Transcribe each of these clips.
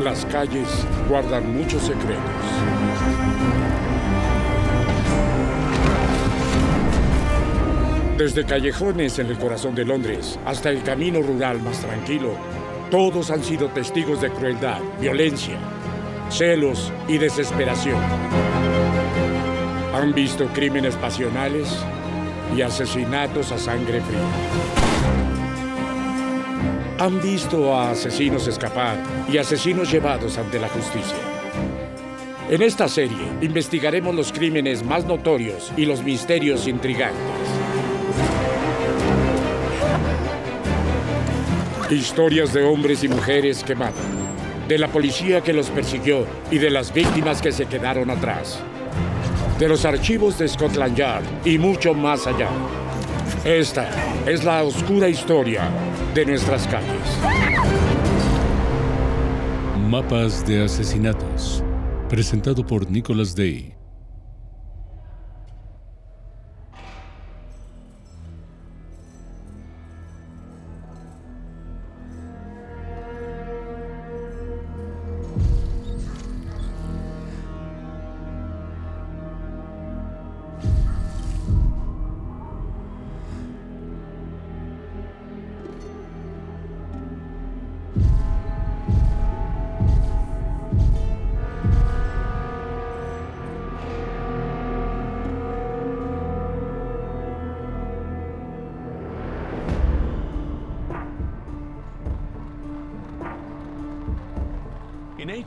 Las calles guardan muchos secretos. Desde callejones en el corazón de Londres hasta el camino rural más tranquilo, todos han sido testigos de crueldad, violencia, celos y desesperación. Han visto crímenes pasionales y asesinatos a sangre fría. Han visto a asesinos escapar y asesinos llevados ante la justicia. En esta serie investigaremos los crímenes más notorios y los misterios intrigantes. Historias de hombres y mujeres que matan, de la policía que los persiguió y de las víctimas que se quedaron atrás, de los archivos de Scotland Yard y mucho más allá. Esta es la oscura historia de nuestras calles. Mapas de asesinatos, presentado por Nicholas Day.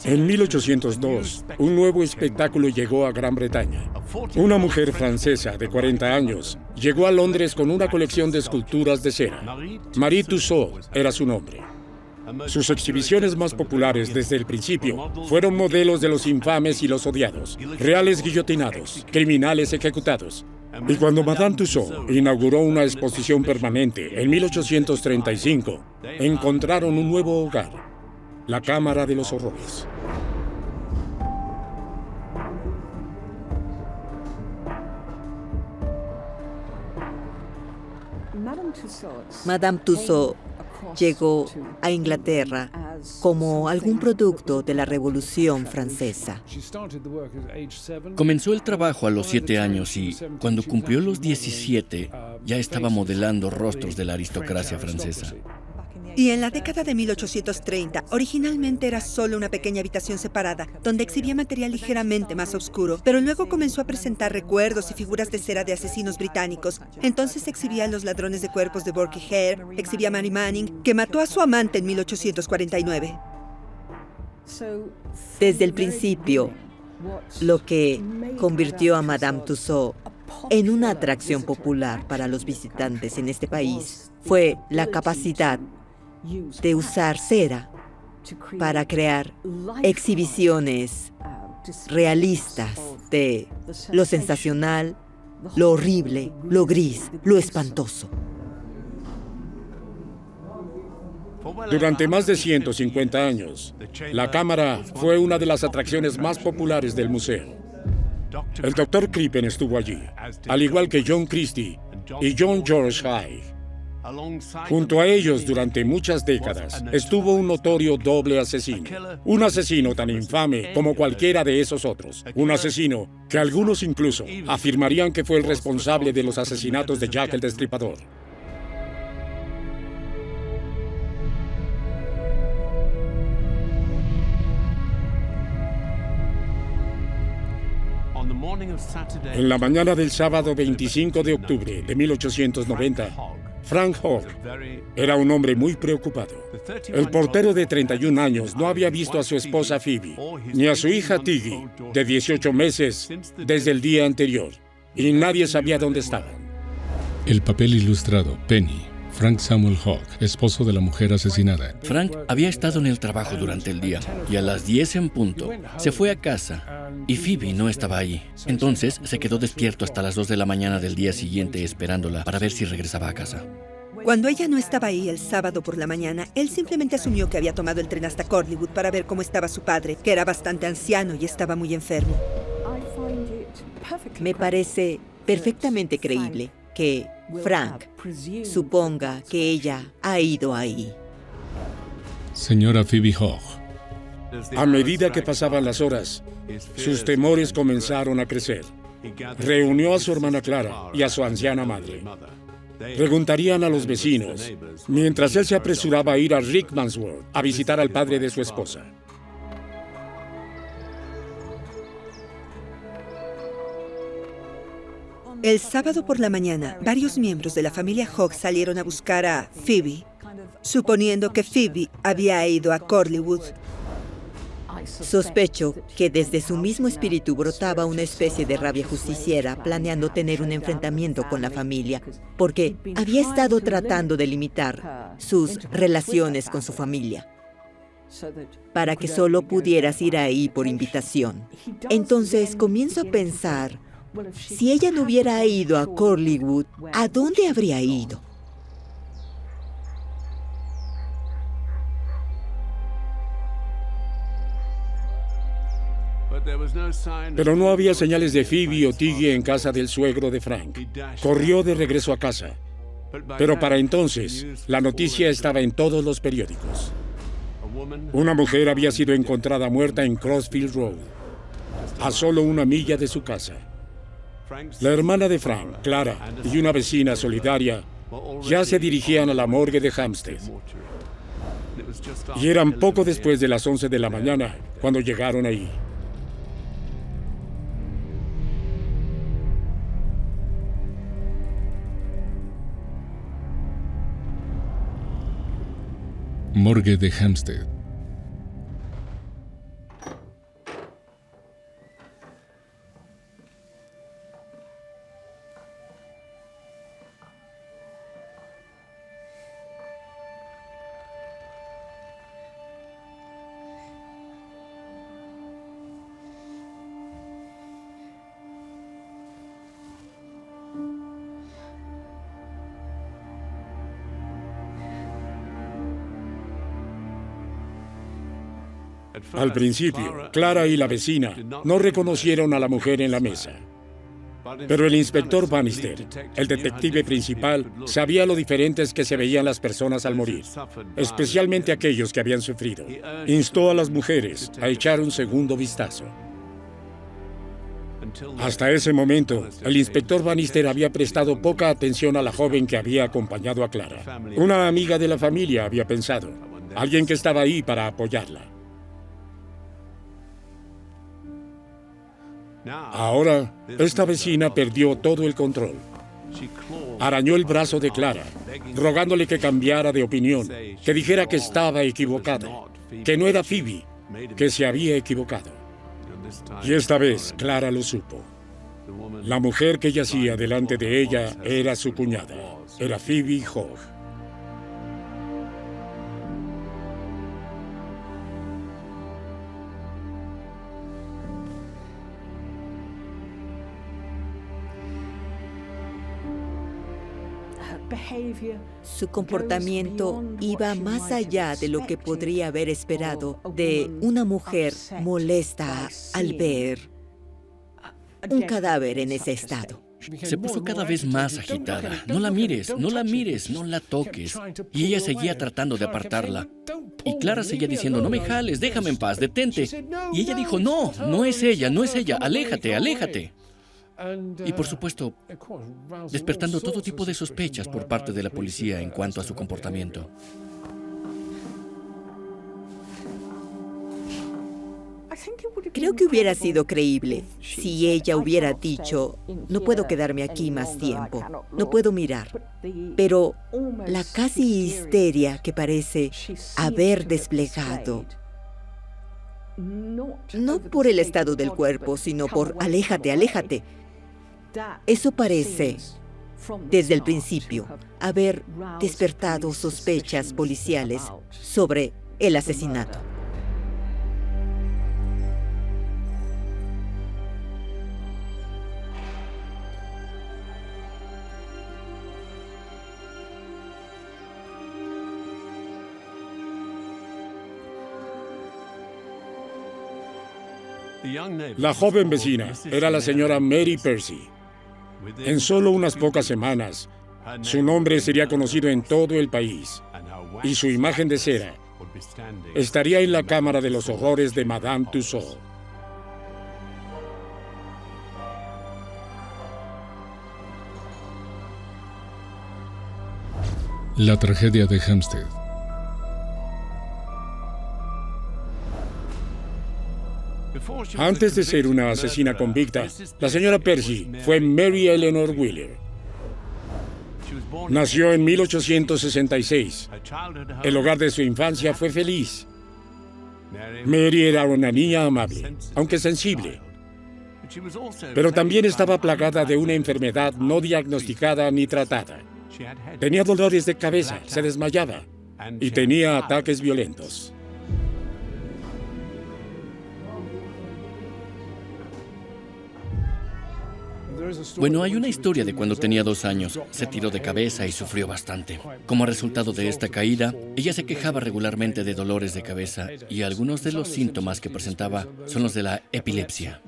En 1802, un nuevo espectáculo llegó a Gran Bretaña. Una mujer francesa de 40 años llegó a Londres con una colección de esculturas de cera. Marie Tussaud era su nombre. Sus exhibiciones más populares desde el principio fueron modelos de los infames y los odiados, reales guillotinados, criminales ejecutados. Y cuando Madame Tussaud inauguró una exposición permanente en 1835, encontraron un nuevo hogar. La Cámara de los Horrores. Madame Tussaud llegó a Inglaterra como algún producto de la Revolución Francesa. Comenzó el trabajo a los 7 años y, cuando cumplió los 17, ya estaba modelando rostros de la aristocracia francesa. Y en la década de 1830, originalmente era solo una pequeña habitación separada, donde exhibía material ligeramente más oscuro, pero luego comenzó a presentar recuerdos y figuras de cera de asesinos británicos. Entonces exhibía a los ladrones de cuerpos de Burke Hare, exhibía a Mary Manning, que mató a su amante en 1849. Desde el principio, lo que convirtió a Madame Tussaud en una atracción popular para los visitantes en este país fue la capacidad de usar cera para crear exhibiciones realistas de lo sensacional, lo horrible, lo gris, lo espantoso. Durante más de 150 años, la Cámara fue una de las atracciones más populares del museo. El Dr. Crippen estuvo allí, al igual que John Christie y John George Hyde. Junto a ellos, durante muchas décadas, estuvo un notorio doble asesino. Un asesino tan infame como cualquiera de esos otros. Un asesino que algunos incluso afirmarían que fue el responsable de los asesinatos de Jack el Destripador. En la mañana del sábado 25 de octubre de 1890, Frank Hogg era un hombre muy preocupado. El portero de 31 años no había visto a su esposa Phoebe, ni a su hija Tiggy, de 18 meses, desde el día anterior, y nadie sabía dónde estaban. El papel ilustrado, Penny. Frank Samuel Hogg, esposo de la mujer asesinada. Frank había estado en el trabajo durante el día y a las 10 en punto se fue a casa y Phoebe no estaba allí. Entonces se quedó despierto hasta las 2 de la mañana del día siguiente esperándola para ver si regresaba a casa. Cuando ella no estaba ahí el sábado por la mañana, él simplemente asumió que había tomado el tren hasta Corlywood para ver cómo estaba su padre, que era bastante anciano y estaba muy enfermo. Me parece perfectamente creíble que Frank suponga que ella ha ido ahí. Señora Phoebe Hogg. A medida que pasaban las horas, sus temores comenzaron a crecer. Reunió a su hermana Clara y a su anciana madre. Preguntarían a los vecinos, mientras él se apresuraba a ir a Rickmansworth a visitar al padre de su esposa. El sábado por la mañana, varios miembros de la familia Hogg salieron a buscar a Phoebe, suponiendo que Phoebe había ido a Chorleywood. Sospecho que desde su mismo espíritu brotaba una especie de rabia justiciera, planeando tener un enfrentamiento con la familia, porque había estado tratando de limitar sus relaciones con su familia, para que solo pudieras ir ahí por invitación. Entonces comienzo a pensar, si ella no hubiera ido a Chorleywood, ¿a dónde habría ido? Pero no había señales de Phoebe o Tiggy en casa del suegro de Frank. Corrió de regreso a casa. Pero para entonces, la noticia estaba en todos los periódicos. Una mujer había sido encontrada muerta en Crossfield Road, a solo 1 milla de su casa. La hermana de Frank, Clara, y una vecina solidaria ya se dirigían a la morgue de Hampstead. Y eran poco después de las 11 de la mañana cuando llegaron ahí. Morgue de Hampstead. Al principio, Clara y la vecina no reconocieron a la mujer en la mesa. Pero el inspector Bannister, el detective principal, sabía lo diferentes que se veían las personas al morir, especialmente aquellos que habían sufrido. Instó a las mujeres a echar un segundo vistazo. Hasta ese momento, el inspector Bannister había prestado poca atención a la joven que había acompañado a Clara. Una amiga de la familia, había pensado. Alguien que estaba ahí para apoyarla. Ahora, esta vecina perdió todo el control. Arañó el brazo de Clara, rogándole que cambiara de opinión, que dijera que estaba equivocada, que no era Phoebe, que se había equivocado. Y esta vez, Clara lo supo. La mujer que yacía delante de ella era su cuñada, era Phoebe Hogg. Su comportamiento iba más allá de lo que podría haber esperado de una mujer molesta al ver un cadáver en ese estado. Se puso cada vez más agitada. No la mires, no la mires, no la toques. Y ella seguía tratando de apartarla. Y Clara seguía diciendo, no me jales, déjame en paz, detente. Y ella dijo, no, no es ella, no es ella, aléjate, aléjate. Y por supuesto, despertando todo tipo de sospechas por parte de la policía en cuanto a su comportamiento. Creo que hubiera sido creíble si ella hubiera dicho, no puedo quedarme aquí más tiempo, no puedo mirar. Pero la casi histeria que parece haber desplegado, no por el estado del cuerpo, sino por aléjate, aléjate. Eso parece, desde el principio, haber despertado sospechas policiales sobre el asesinato. La joven vecina era la señora Mary Percy. En solo unas pocas semanas, su nombre sería conocido en todo el país y su imagen de cera estaría en la cámara de los horrores de Madame Tussauds. La tragedia de Hampstead. Antes de ser una asesina convicta, la señora Percy fue Mary Eleanor Wheeler. Nació en 1866. El hogar de su infancia fue feliz. Mary era una niña amable, aunque sensible. Pero también estaba plagada de una enfermedad no diagnosticada ni tratada. Tenía dolores de cabeza, se desmayaba y tenía ataques violentos. Bueno, hay una historia de cuando tenía 2 años. Se tiró de cabeza y sufrió bastante. Como resultado de esta caída, ella se quejaba regularmente de dolores de cabeza y algunos de los síntomas que presentaba son los de la epilepsia.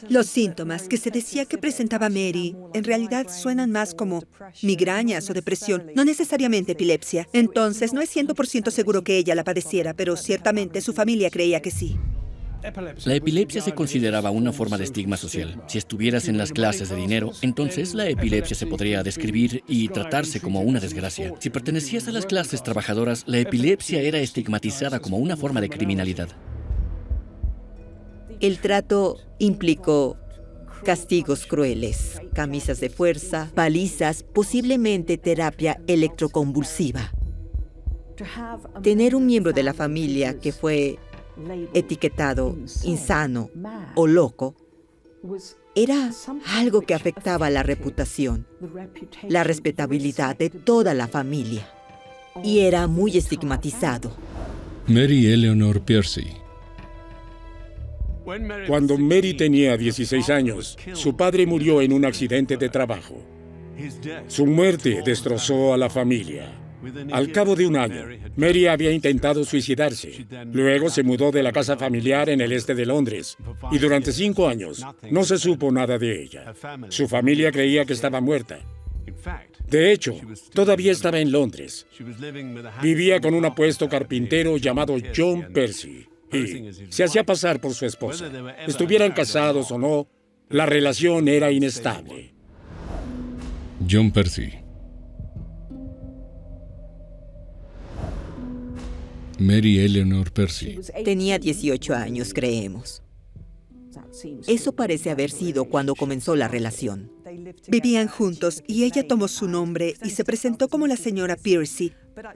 Los síntomas que se decía que presentaba Mary en realidad suenan más como migrañas o depresión, no necesariamente epilepsia. Entonces, no es 100% seguro que ella la padeciera, pero ciertamente su familia creía que sí. La epilepsia se consideraba una forma de estigma social. Si estuvieras en las clases de dinero, entonces la epilepsia se podría describir y tratarse como una desgracia. Si pertenecías a las clases trabajadoras, la epilepsia era estigmatizada como una forma de criminalidad. El trato implicó castigos crueles, camisas de fuerza, palizas, posiblemente terapia electroconvulsiva. Tener un miembro de la familia que fue etiquetado insano o loco era algo que afectaba la reputación, la respetabilidad de toda la familia, y era muy estigmatizado. Mary Eleanor Percy. Cuando Mary tenía 16 años, su padre murió en un accidente de trabajo. Su muerte destrozó a la familia. Al cabo de 1 año, Mary había intentado suicidarse. Luego se mudó de la casa familiar en el este de Londres y durante 5 años no se supo nada de ella. Su familia creía que estaba muerta. De hecho, todavía estaba en Londres. Vivía con un apuesto carpintero llamado John Percy y se hacía pasar por su esposa. Estuvieran casados o no, la relación era inestable. John Percy. Mary Eleanor Percy. Tenía 18 años, creemos. Eso parece haber sido cuando comenzó la relación. Vivían juntos y ella tomó su nombre y se presentó como la señora Percy,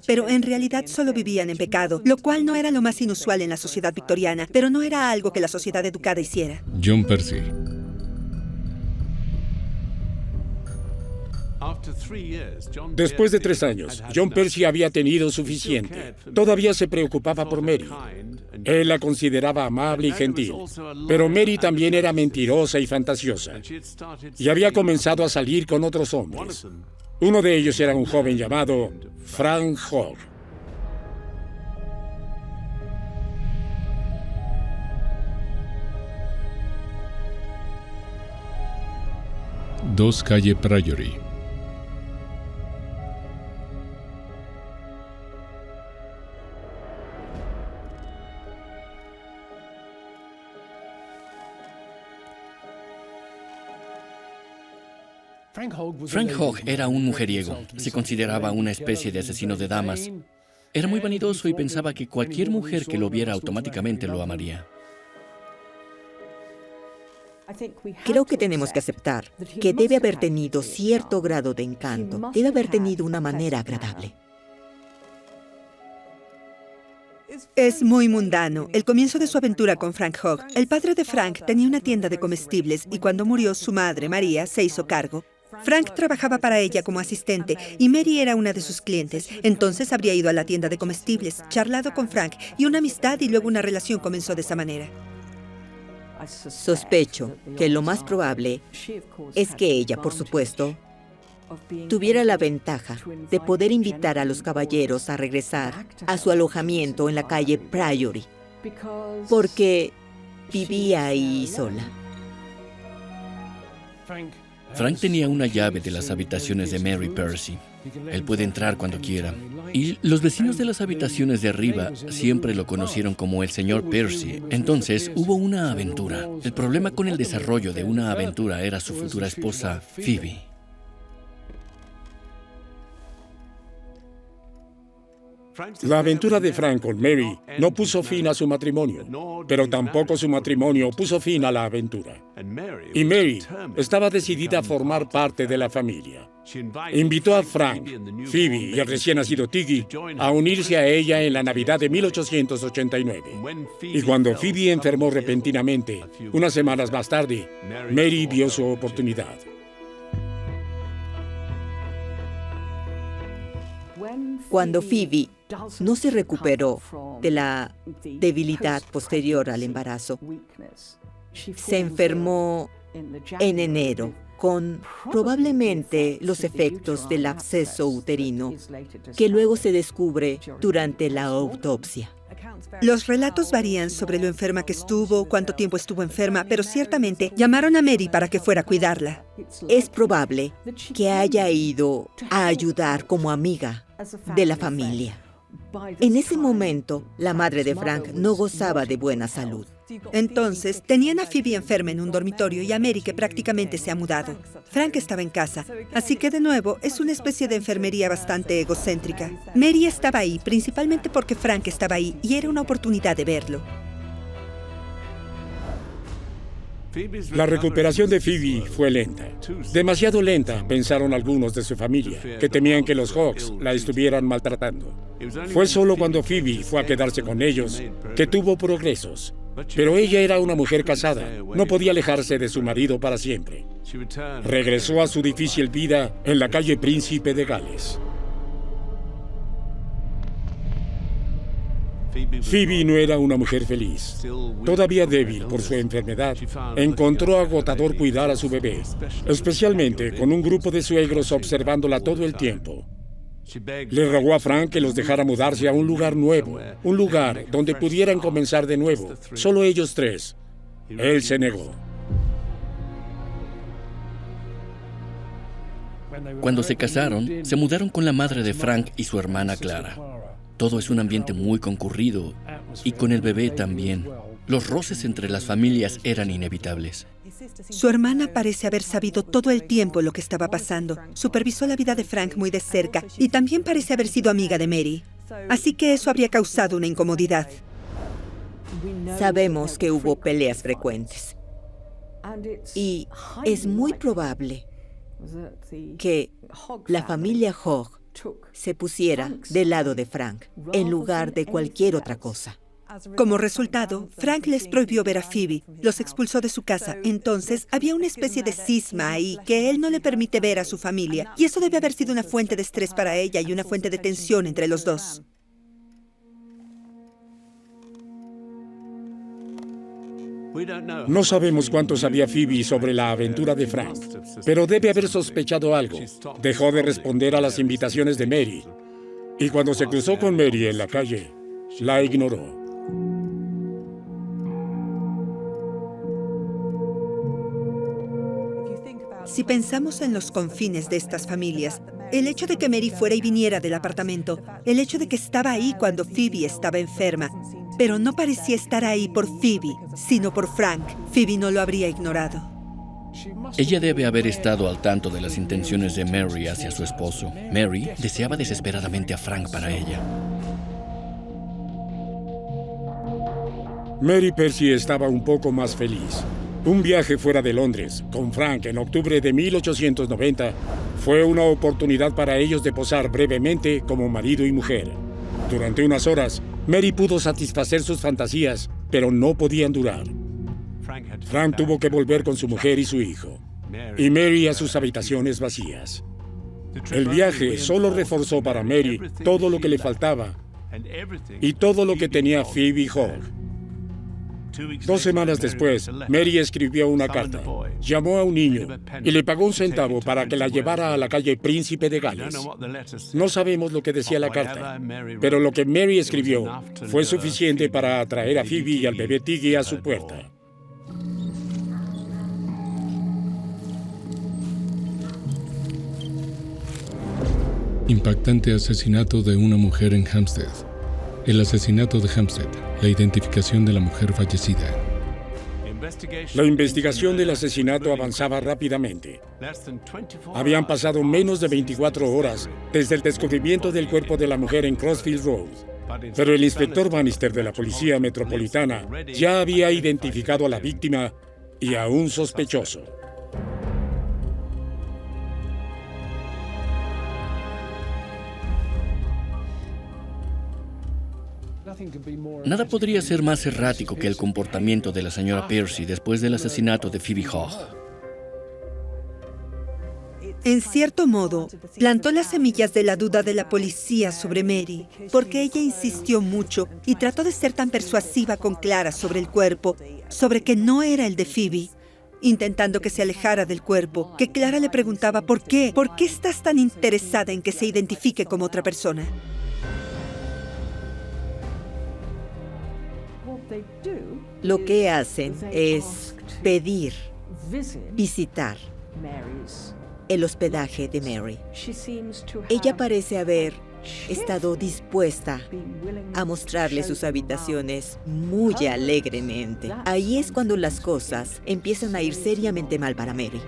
pero en realidad solo vivían en pecado, lo cual no era lo más inusual en la sociedad victoriana, pero no era algo que la sociedad educada hiciera. John Percy. Después de 3 años, John Percy había tenido suficiente. Todavía se preocupaba por Mary. Él la consideraba amable y gentil, pero Mary también era mentirosa y fantasiosa. Y había comenzado a salir con otros hombres. Uno de ellos era un joven llamado Frank Hogg. Dos calle Priory. Frank Hogg era un mujeriego. Se consideraba una especie de asesino de damas. Era muy vanidoso y pensaba que cualquier mujer que lo viera automáticamente lo amaría. Creo que tenemos que aceptar que debe haber tenido cierto grado de encanto. Debe haber tenido una manera agradable. Es muy mundano. El comienzo de su aventura con Frank Hogg. El padre de Frank tenía una tienda de comestibles y cuando murió su madre, María, se hizo cargo. Frank trabajaba para ella como asistente y Mary era una de sus clientes. Entonces habría ido a la tienda de comestibles, charlado con Frank y una amistad y luego una relación comenzó de esa manera. Sospecho que lo más probable es que ella, por supuesto, tuviera la ventaja de poder invitar a los caballeros a regresar a su alojamiento en la calle Priory, porque vivía ahí sola. Frank tenía una llave de las habitaciones de Mary Percy. Él puede entrar cuando quiera. Y los vecinos de las habitaciones de arriba siempre lo conocieron como el señor Percy. Entonces hubo una aventura. El problema con el desarrollo de una aventura era su futura esposa, Phoebe. La aventura de Frank con Mary no puso fin a su matrimonio, pero tampoco su matrimonio puso fin a la aventura. Y Mary estaba decidida a formar parte de la familia. Invitó a Frank, Phoebe y el recién nacido Tiggy a unirse a ella en la Navidad de 1889. Y cuando Phoebe enfermó repentinamente, unas semanas más tarde, Mary vio su oportunidad. Cuando Phoebe no se recuperó de la debilidad posterior al embarazo, se enfermó en enero con probablemente los efectos del absceso uterino, que luego se descubre durante la autopsia. Los relatos varían sobre lo enferma que estuvo, cuánto tiempo estuvo enferma, pero ciertamente llamaron a Mary para que fuera a cuidarla. Es probable que haya ido a ayudar como amiga de la familia. En ese momento, la madre de Frank no gozaba de buena salud. Entonces, tenían a Phoebe enferma en un dormitorio y a Mary que prácticamente se ha mudado. Frank estaba en casa, así que de nuevo es una especie de enfermería bastante egocéntrica. Mary estaba ahí, principalmente porque Frank estaba ahí y era una oportunidad de verlo. La recuperación de Phoebe fue lenta. Demasiado lenta, pensaron algunos de su familia, que temían que los Hawks la estuvieran maltratando. Fue solo cuando Phoebe fue a quedarse con ellos que tuvo progresos. Pero ella era una mujer casada, no podía alejarse de su marido para siempre. Regresó a su difícil vida en la calle Príncipe de Gales. Phoebe no era una mujer feliz. Todavía débil por su enfermedad, encontró agotador cuidar a su bebé, especialmente con un grupo de suegros observándola todo el tiempo. Le rogó a Frank que los dejara mudarse a un lugar nuevo, un lugar donde pudieran comenzar de nuevo, solo ellos tres. Él se negó. Cuando se casaron, se mudaron con la madre de Frank y su hermana Clara. Todo es un ambiente muy concurrido, y con el bebé también. Los roces entre las familias eran inevitables. Su hermana parece haber sabido todo el tiempo lo que estaba pasando. Supervisó la vida de Frank muy de cerca y también parece haber sido amiga de Mary. Así que eso habría causado una incomodidad. Sabemos que hubo peleas frecuentes. Y es muy probable que la familia Hogg se pusiera del lado de Frank en lugar de cualquier otra cosa. Como resultado, Frank les prohibió ver a Phoebe, los expulsó de su casa. Entonces, había una especie de cisma ahí que él no le permite ver a su familia. Y eso debe haber sido una fuente de estrés para ella y una fuente de tensión entre los dos. No sabemos cuánto sabía Phoebe sobre la aventura de Frank, pero debe haber sospechado algo. Dejó de responder a las invitaciones de Mary, y cuando se cruzó con Mary en la calle, la ignoró. Si pensamos en los confines de estas familias, el hecho de que Mary fuera y viniera del apartamento, el hecho de que estaba ahí cuando Phoebe estaba enferma, pero no parecía estar ahí por Phoebe, sino por Frank. Phoebe no lo habría ignorado. Ella debe haber estado al tanto de las intenciones de Mary hacia su esposo. Mary deseaba desesperadamente a Frank para ella. Mary Percy estaba un poco más feliz. Un viaje fuera de Londres, con Frank en octubre de 1890, fue una oportunidad para ellos de posar brevemente como marido y mujer. Durante unas horas, Mary pudo satisfacer sus fantasías, pero no podían durar. Frank tuvo que volver con su mujer y su hijo, y Mary a sus habitaciones vacías. El viaje solo reforzó para Mary todo lo que le faltaba y todo lo que tenía Phoebe Hogg. 2 semanas después, Mary escribió una carta, llamó a un niño y le pagó 1 centavo para que la llevara a la calle Príncipe de Gales. No sabemos lo que decía la carta, pero lo que Mary escribió fue suficiente para atraer a Phoebe y al bebé Tiggy a su puerta. Impactante asesinato de una mujer en Hampstead. El asesinato de Hampstead, la identificación de la mujer fallecida. La investigación del asesinato avanzaba rápidamente. Habían pasado menos de 24 horas desde el descubrimiento del cuerpo de la mujer en Crossfield Road, pero el inspector Bannister de la Policía Metropolitana ya había identificado a la víctima y a un sospechoso. Nada podría ser más errático que el comportamiento de la señora Piercy después del asesinato de Phoebe Hogg. En cierto modo, plantó las semillas de la duda de la policía sobre Mary, porque ella insistió mucho y trató de ser tan persuasiva con Clara sobre el cuerpo, sobre que no era el de Phoebe, intentando que se alejara del cuerpo, que Clara le preguntaba ¿por qué estás tan interesada en que se identifique como otra persona? Lo que hacen es pedir, visitar el hospedaje de Mary. Ella parece haber estado dispuesta a mostrarle sus habitaciones muy alegremente. Ahí es cuando las cosas empiezan a ir seriamente mal para Mary.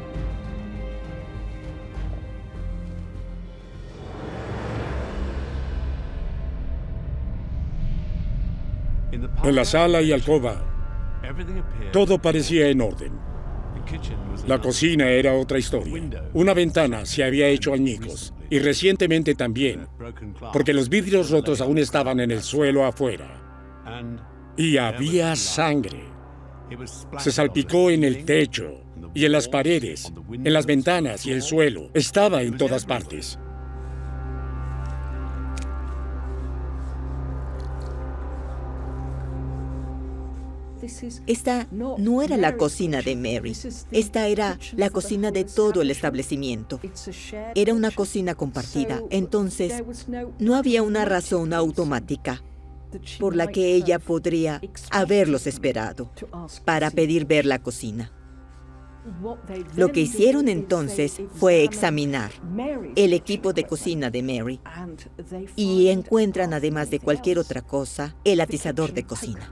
En la sala y alcoba, todo parecía en orden. La cocina era otra historia. Una ventana se había hecho añicos, y recientemente también, porque los vidrios rotos aún estaban en el suelo afuera. Y había sangre. Se salpicó en el techo, y en las paredes, en las ventanas y el suelo. Estaba en todas partes. Esta no era la cocina de Mary. Esta era la cocina de todo el establecimiento. Era una cocina compartida. Entonces, no había una razón automática por la que ella podría haberlos esperado para pedir ver la cocina. Lo que hicieron entonces fue examinar el equipo de cocina de Mary y encuentran, además de cualquier otra cosa, el atizador de cocina.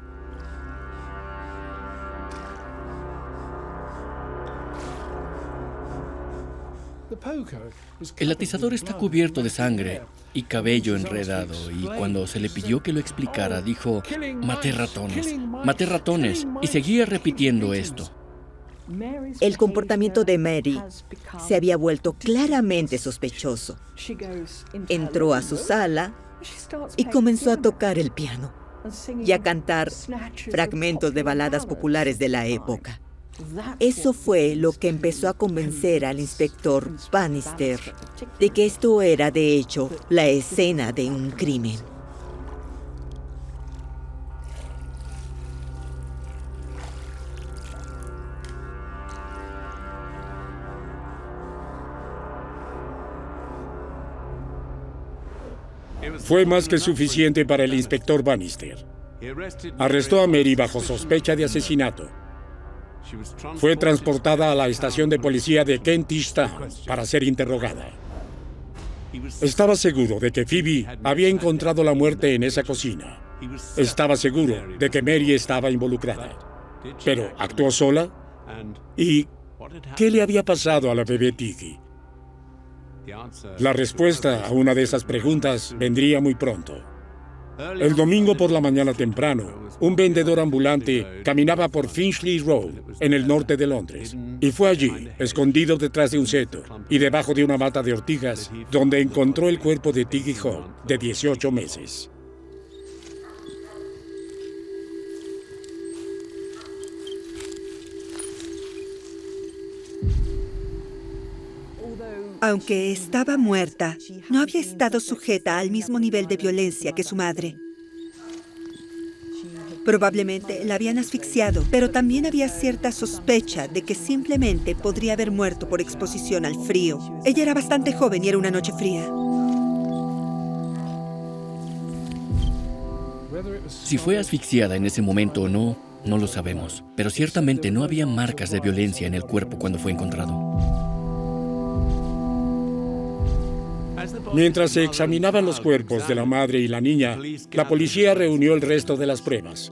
El atizador está cubierto de sangre y cabello enredado, y cuando se le pidió que lo explicara, dijo, maté ratones, y seguía repitiendo esto. El comportamiento de Mary se había vuelto claramente sospechoso. Entró a su sala y comenzó a tocar el piano y a cantar fragmentos de baladas populares de la época. Eso fue lo que empezó a convencer al inspector Bannister de que esto era, de hecho, la escena de un crimen. Fue más que suficiente para el inspector Bannister. Arrestó a Mary bajo sospecha de asesinato. Fue transportada a la estación de policía de Kentish Town para ser interrogada. Estaba seguro de que Phoebe había encontrado la muerte en esa cocina. Estaba seguro de que Mary estaba involucrada. Pero, ¿actuó sola? ¿Y qué le había pasado a la bebé Tiggy? La respuesta a una de esas preguntas vendría muy pronto. El domingo por la mañana temprano, un vendedor ambulante caminaba por Finchley Road, en el norte de Londres, y fue allí, escondido detrás de un seto y debajo de una mata de ortigas, donde encontró el cuerpo de Tiggy Hogg, de 18 meses. Aunque estaba muerta, no había estado sujeta al mismo nivel de violencia que su madre. Probablemente la habían asfixiado, pero también había cierta sospecha de que simplemente podría haber muerto por exposición al frío. Ella era bastante joven y era una noche fría. Si fue asfixiada en ese momento o no, no lo sabemos. Pero ciertamente no había marcas de violencia en el cuerpo cuando fue encontrado. Mientras se examinaban los cuerpos de la madre y la niña, la policía reunió el resto de las pruebas.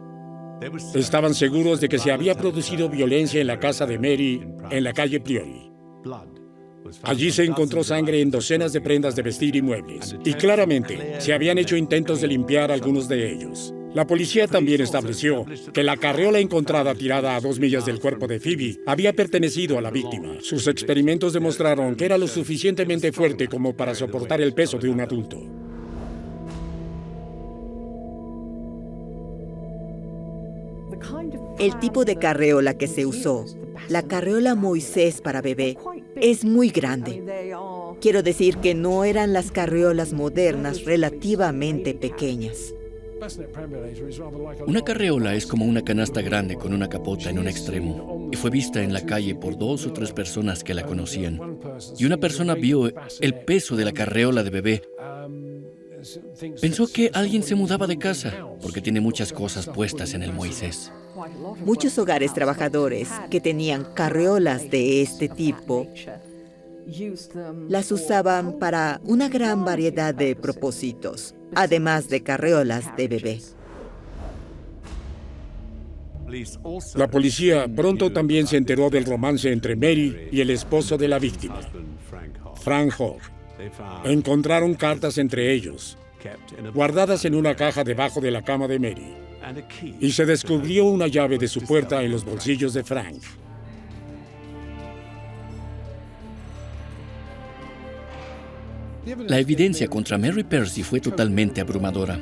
Estaban seguros de que se había producido violencia en la casa de Mary, en la calle Priory. Allí se encontró sangre en docenas de prendas de vestir y muebles, y claramente se habían hecho intentos de limpiar algunos de ellos. La policía también estableció que la carriola encontrada tirada a 2 millas del cuerpo de Phoebe había pertenecido a la víctima. Sus experimentos demostraron que era lo suficientemente fuerte como para soportar el peso de un adulto. El tipo de carreola que se usó, la carreola Moisés para bebé, es muy grande. Quiero decir que no eran las carreolas modernas relativamente pequeñas. Una carreola es como una canasta grande con una capota en un extremo, y fue vista en la calle por 2 o 3 personas que la conocían. Y una persona vio el peso de la carreola de bebé. Pensó que alguien se mudaba de casa, porque tiene muchas cosas puestas en el Moisés. Muchos hogares trabajadores que tenían carreolas de este tipo las usaban para una gran variedad de propósitos, además de carreolas de bebé. La policía pronto también se enteró del romance entre Mary y el esposo de la víctima, Frank Hogg. Encontraron cartas entre ellos, guardadas en una caja debajo de la cama de Mary, y se descubrió una llave de su puerta en los bolsillos de Frank. La evidencia contra Mary Percy fue totalmente abrumadora.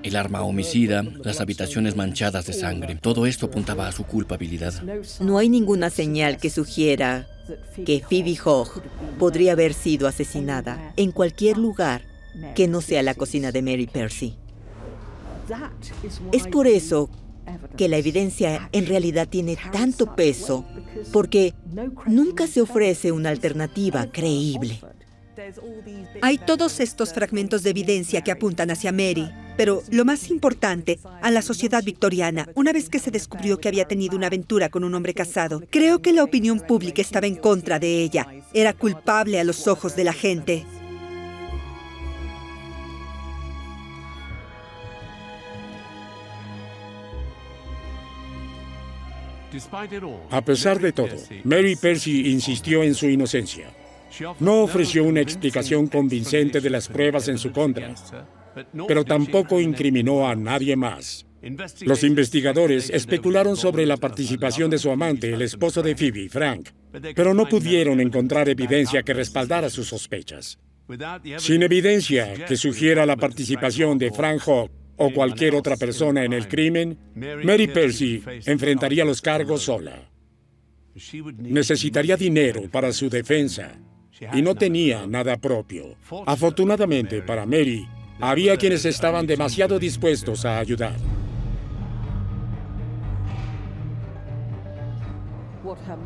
El arma homicida, las habitaciones manchadas de sangre, todo esto apuntaba a su culpabilidad. No hay ninguna señal que sugiera que Phoebe Hogg podría haber sido asesinada en cualquier lugar que no sea la cocina de Mary Percy. Es por eso que la evidencia en realidad tiene tanto peso, porque nunca se ofrece una alternativa creíble. Hay todos estos fragmentos de evidencia que apuntan hacia Mary, pero lo más importante, a la sociedad victoriana, una vez que se descubrió que había tenido una aventura con un hombre casado, creo que la opinión pública estaba en contra de ella. Era culpable a los ojos de la gente. A pesar de todo, Mary Percy insistió en su inocencia. No ofreció una explicación convincente de las pruebas en su contra, pero tampoco incriminó a nadie más. Los investigadores especularon sobre la participación de su amante, el esposo de Phoebe, Frank, pero no pudieron encontrar evidencia que respaldara sus sospechas. Sin evidencia que sugiera la participación de Frank Hogg o cualquier otra persona en el crimen, Mary Percy enfrentaría los cargos sola. Necesitaría dinero para su defensa y no tenía nada propio. Afortunadamente para Mary, había quienes estaban demasiado dispuestos a ayudar.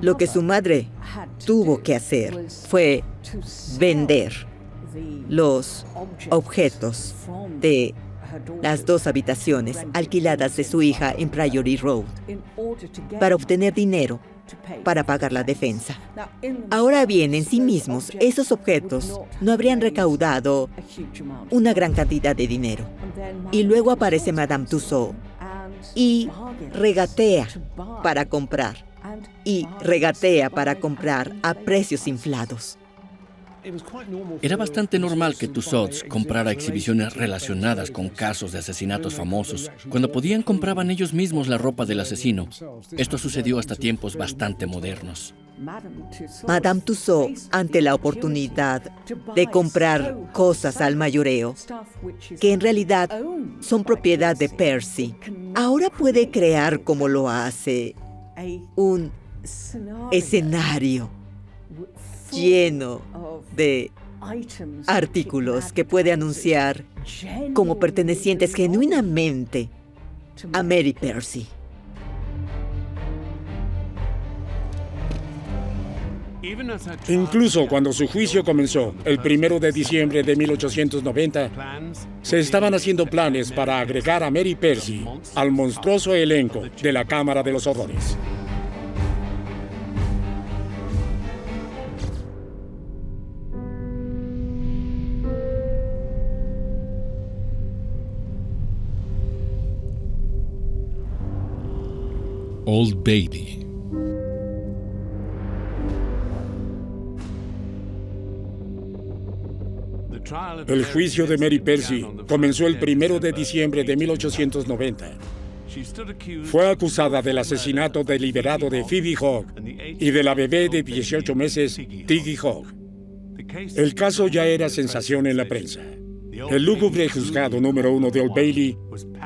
Lo que su madre tuvo que hacer fue vender los objetos de las 2 habitaciones alquiladas de su hija en Priory Road para obtener dinero para pagar la defensa. Ahora bien, en sí mismos, esos objetos no habrían recaudado una gran cantidad de dinero. Y luego aparece Madame Tussauds y regatea para comprar. Y regatea para comprar a precios inflados. Era bastante normal que Tussauds comprara exhibiciones relacionadas con casos de asesinatos famosos. Cuando podían, compraban ellos mismos la ropa del asesino. Esto sucedió hasta tiempos bastante modernos. Madame Tussauds, ante la oportunidad de comprar cosas al mayoreo, que en realidad son propiedad de Percy, ahora puede crear, como lo hace, un escenario lleno de artículos que puede anunciar como pertenecientes genuinamente a Mary Percy. Incluso cuando su juicio comenzó, el 1 de diciembre de 1890, se estaban haciendo planes para agregar a Mary Percy al monstruoso elenco de la Cámara de los Horrores. Old Bailey. El juicio de Mary Percy comenzó el 1 de diciembre de 1890. Fue acusada del asesinato deliberado de Phoebe Hogg y de la bebé de 18 meses, Tiggy Hogg. El caso ya era sensación en la prensa. El lúgubre juzgado número 1 de Old Bailey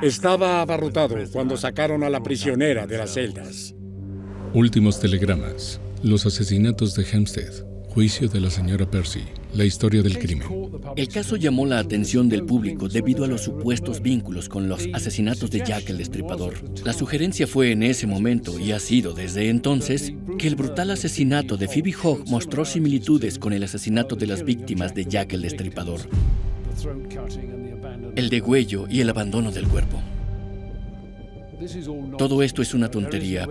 estaba abarrotado cuando sacaron a la prisionera de las celdas. Últimos telegramas. Los asesinatos de Hampstead. Juicio de la señora Percy. La historia del crimen. El caso llamó la atención del público debido a los supuestos vínculos con los asesinatos de Jack el Destripador. La sugerencia fue en ese momento, y ha sido desde entonces, que el brutal asesinato de Phoebe Hogg mostró similitudes con el asesinato de las víctimas de Jack el Destripador. El degüello y el abandono del cuerpo. Todo esto es una tontería,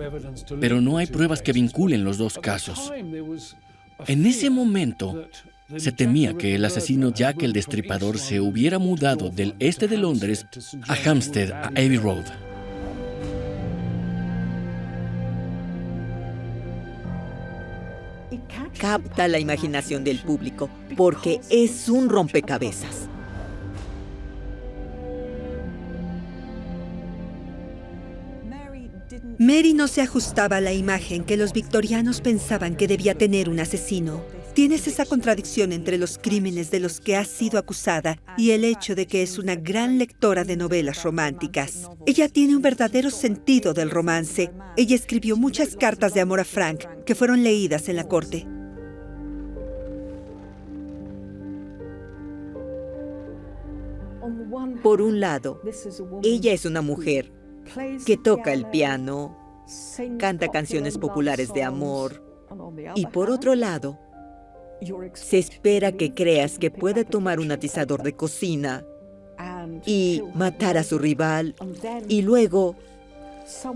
pero no hay pruebas que vinculen los dos casos. En ese momento, se temía que el asesino Jack el Destripador se hubiera mudado del este de Londres a Hampstead, a Abbey Road. Capta la imaginación del público porque es un rompecabezas. Mary no se ajustaba a la imagen que los victorianos pensaban que debía tener un asesino. Tienes esa contradicción entre los crímenes de los que ha sido acusada y el hecho de que es una gran lectora de novelas románticas. Ella tiene un verdadero sentido del romance. Ella escribió muchas cartas de amor a Frank que fueron leídas en la corte. Por un lado, ella es una mujer que toca el piano, canta canciones populares de amor, y por otro lado, se espera que creas que puede tomar un atizador de cocina y matar a su rival, y luego,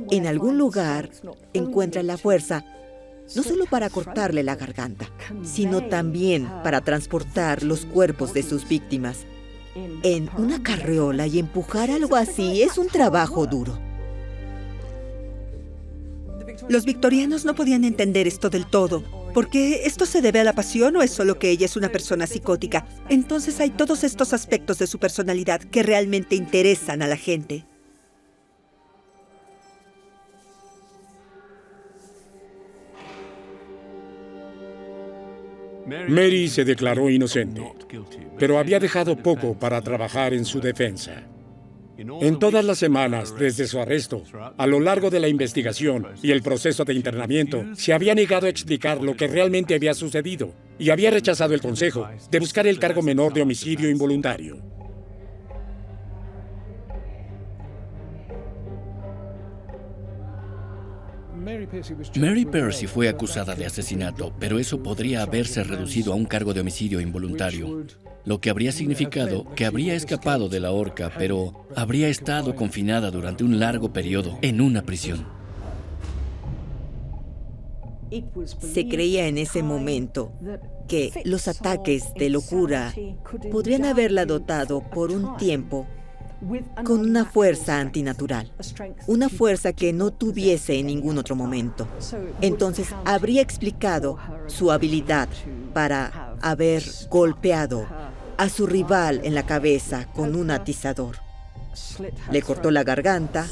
en algún lugar, encuentra la fuerza, no solo para cortarle la garganta, sino también para transportar los cuerpos de sus víctimas en una carriola, y empujar algo así es un trabajo duro. Los victorianos no podían entender esto del todo. ¿Por qué esto se debe a la pasión o es solo que ella es una persona psicótica? Entonces hay todos estos aspectos de su personalidad que realmente interesan a la gente. Mary se declaró inocente, pero había dejado poco para trabajar en su defensa. En todas las semanas, desde su arresto, a lo largo de la investigación y el proceso de internamiento, se había negado a explicar lo que realmente había sucedido y había rechazado el consejo de buscar el cargo menor de homicidio involuntario. Mary Percy fue acusada de asesinato, pero eso podría haberse reducido a un cargo de homicidio involuntario, lo que habría significado que habría escapado de la horca, pero habría estado confinada durante un largo periodo en una prisión. Se creía en ese momento que los ataques de locura podrían haberla dotado por un tiempo con una fuerza antinatural, una fuerza que no tuviese en ningún otro momento. Entonces habría explicado su habilidad para haber golpeado a su rival en la cabeza con un atizador. Le cortó la garganta,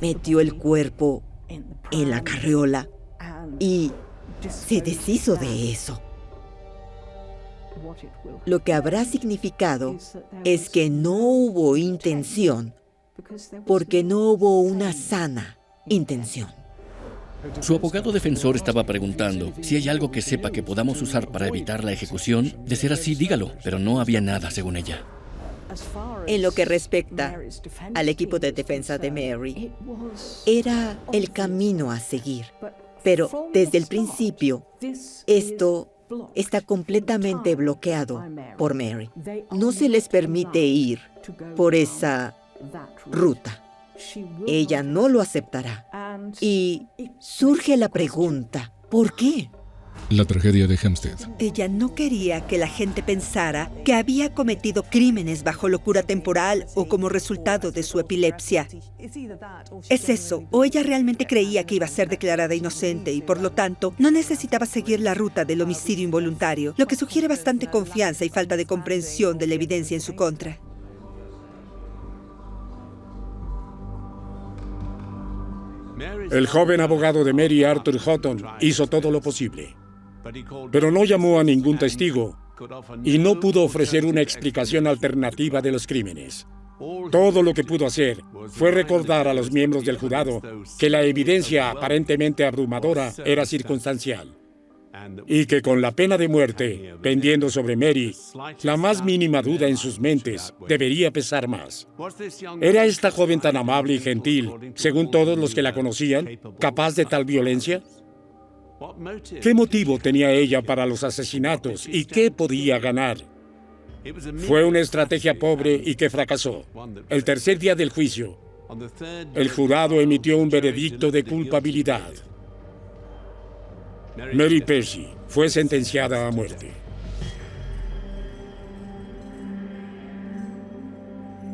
metió el cuerpo en la carriola y se deshizo de eso. Lo que habrá significado es que no hubo intención, porque no hubo una sana intención. Su abogado defensor estaba preguntando si hay algo que sepa que podamos usar para evitar la ejecución. De ser así, dígalo, pero no había nada, según ella. En lo que respecta al equipo de defensa de Mary, era el camino a seguir. Pero desde el principio, esto está completamente bloqueado por Mary. No se les permite ir por esa ruta. Ella no lo aceptará. Y surge la pregunta, ¿por qué? La tragedia de Hampstead. Ella no quería que la gente pensara que había cometido crímenes bajo locura temporal o como resultado de su epilepsia. Es eso, o ella realmente creía que iba a ser declarada inocente y por lo tanto no necesitaba seguir la ruta del homicidio involuntario, lo que sugiere bastante confianza y falta de comprensión de la evidencia en su contra. El joven abogado de Mary, Arthur Houghton, hizo todo lo posible, pero no llamó a ningún testigo y no pudo ofrecer una explicación alternativa de los crímenes. Todo lo que pudo hacer fue recordar a los miembros del jurado que la evidencia aparentemente abrumadora era circunstancial y que con la pena de muerte pendiendo sobre Mary, la más mínima duda en sus mentes debería pesar más. ¿Era esta joven tan amable y gentil, según todos los que la conocían, capaz de tal violencia? ¿Qué motivo tenía ella para los asesinatos y qué podía ganar? Fue una estrategia pobre y que fracasó. El tercer día del juicio, el jurado emitió un veredicto de culpabilidad. Mary Percy fue sentenciada a muerte.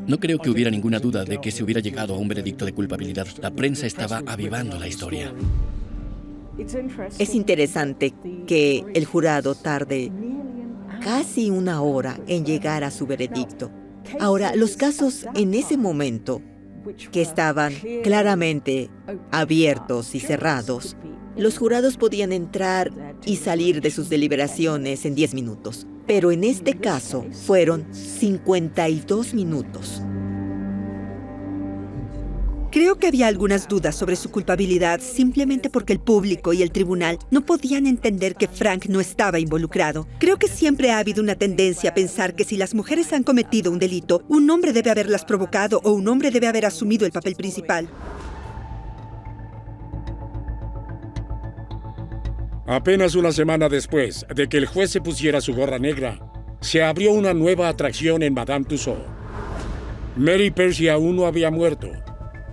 No creo que hubiera ninguna duda de que se hubiera llegado a un veredicto de culpabilidad. La prensa estaba avivando la historia. Es interesante que el jurado tarde casi una hora en llegar a su veredicto. Ahora, los casos en ese momento, que estaban claramente abiertos y cerrados, los jurados podían entrar y salir de sus deliberaciones en 10 minutos. Pero en este caso fueron 52 minutos. Creo que había algunas dudas sobre su culpabilidad simplemente porque el público y el tribunal no podían entender que Frank no estaba involucrado. Creo que siempre ha habido una tendencia a pensar que si las mujeres han cometido un delito, un hombre debe haberlas provocado o un hombre debe haber asumido el papel principal. Apenas una semana después de que el juez se pusiera su gorra negra, se abrió una nueva atracción en Madame Tussauds. Mary Percy aún no había muerto,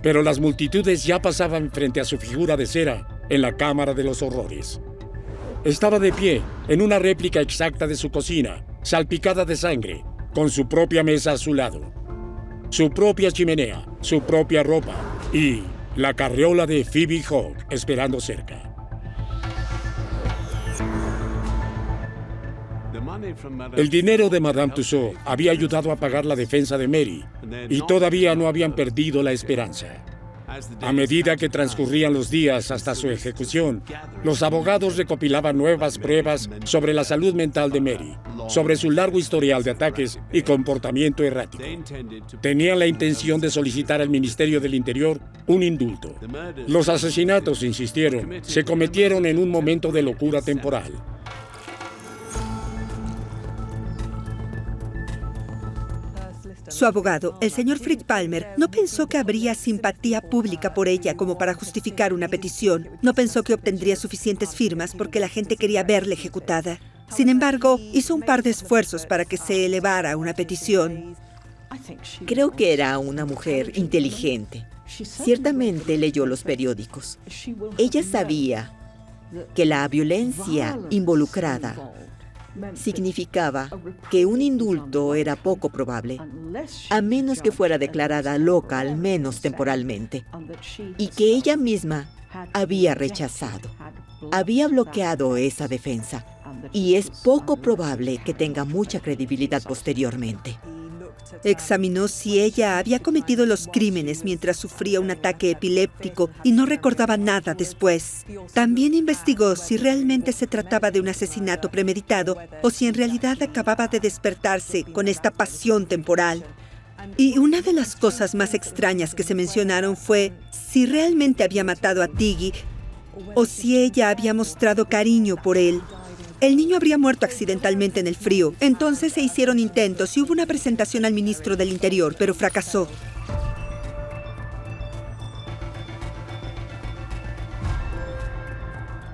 pero las multitudes ya pasaban frente a su figura de cera en la Cámara de los Horrores. Estaba de pie en una réplica exacta de su cocina, salpicada de sangre, con su propia mesa a su lado, su propia chimenea, su propia ropa y la carriola de Phoebe Hogg esperando cerca. El dinero de Madame Tussauds había ayudado a pagar la defensa de Mary y todavía no habían perdido la esperanza. A medida que transcurrían los días hasta su ejecución, los abogados recopilaban nuevas pruebas sobre la salud mental de Mary, sobre su largo historial de ataques y comportamiento errático. Tenían la intención de solicitar al Ministerio del Interior un indulto. Los asesinatos, insistieron, se cometieron en un momento de locura temporal. Su abogado, el señor Fritz Palmer, no pensó que habría simpatía pública por ella como para justificar una petición. No pensó que obtendría suficientes firmas porque la gente quería verla ejecutada. Sin embargo, hizo un par de esfuerzos para que se elevara una petición. Creo que era una mujer inteligente. Ciertamente leyó los periódicos. Ella sabía que la violencia involucrada significaba que un indulto era poco probable, a menos que fuera declarada loca, al menos temporalmente, y que ella misma había rechazado, había bloqueado esa defensa, y es poco probable que tenga mucha credibilidad posteriormente. Examinó si ella había cometido los crímenes mientras sufría un ataque epiléptico y no recordaba nada después. También investigó si realmente se trataba de un asesinato premeditado o si en realidad acababa de despertarse con esta pasión temporal. Y una de las cosas más extrañas que se mencionaron fue si realmente había matado a Tiggy o si ella había mostrado cariño por él. El niño habría muerto accidentalmente en el frío. Entonces se hicieron intentos y hubo una presentación al ministro del Interior, pero fracasó.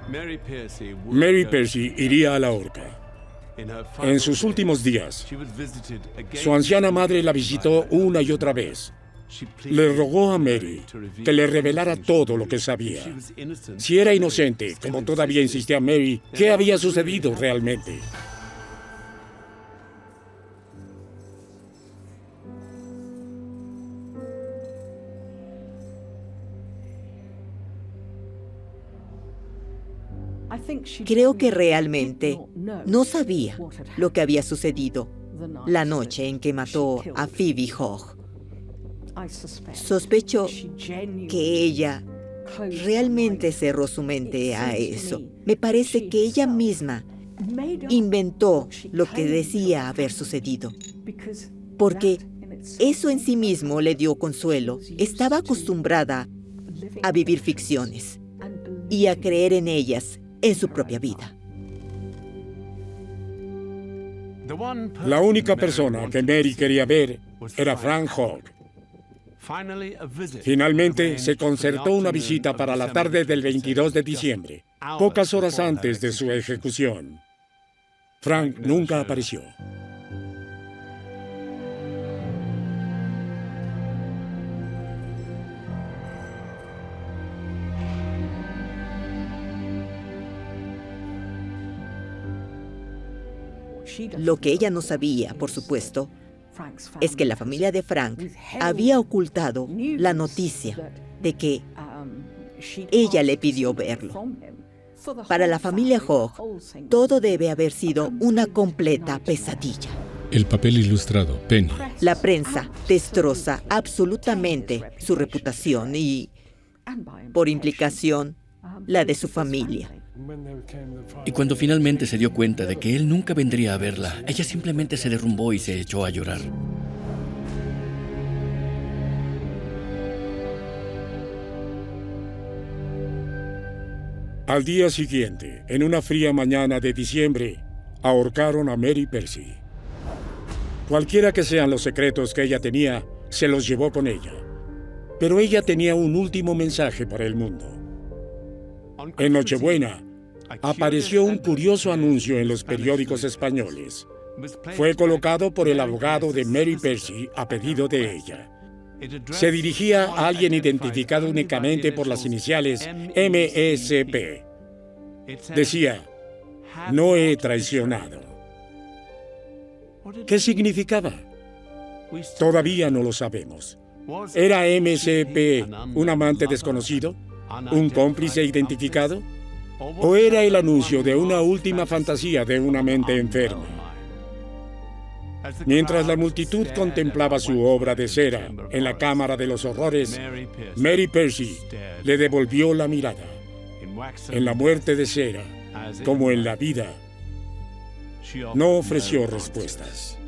Mary Percy iría a la horca. En sus últimos días, su anciana madre la visitó una y otra vez. Le rogó a Mary que le revelara todo lo que sabía. Si era inocente, como todavía insistía Mary, ¿qué había sucedido realmente? Creo que realmente no sabía lo que había sucedido la noche en que mató a Phoebe Hogg. Sospecho que ella realmente cerró su mente a eso. Me parece que ella misma inventó lo que decía haber sucedido, porque eso en sí mismo le dio consuelo. Estaba acostumbrada a vivir ficciones y a creer en ellas en su propia vida. La única persona que Mary quería ver era Frank Hogg. Finalmente, se concertó una visita para la tarde del 22 de diciembre, pocas horas antes de su ejecución. Frank nunca apareció. Lo que ella no sabía, por supuesto, es que la familia de Frank había ocultado la noticia de que ella le pidió verlo. Para la familia Hogg, todo debe haber sido una completa pesadilla. El papel ilustrado, Penny. La prensa destroza absolutamente su reputación y, por implicación, la de su familia. Y cuando finalmente se dio cuenta de que él nunca vendría a verla, ella simplemente se derrumbó y se echó a llorar. Al día siguiente, en una fría mañana de diciembre, ahorcaron a Mary Percy. Cualquiera que sean los secretos que ella tenía, se los llevó con ella. Pero ella tenía un último mensaje para el mundo. En Nochebuena, apareció un curioso anuncio en los periódicos españoles. Fue colocado por el abogado de Mary Percy a pedido de ella. Se dirigía a alguien identificado únicamente por las iniciales MESP. Decía, no he traicionado. ¿Qué significaba? Todavía no lo sabemos. ¿Era MSP un amante desconocido? ¿Un cómplice identificado? ¿O era el anuncio de una última fantasía de una mente enferma? Mientras la multitud contemplaba su obra de cera en la Cámara de los Horrores, Mary Percy le devolvió la mirada. En la muerte de cera, como en la vida, no ofreció respuestas.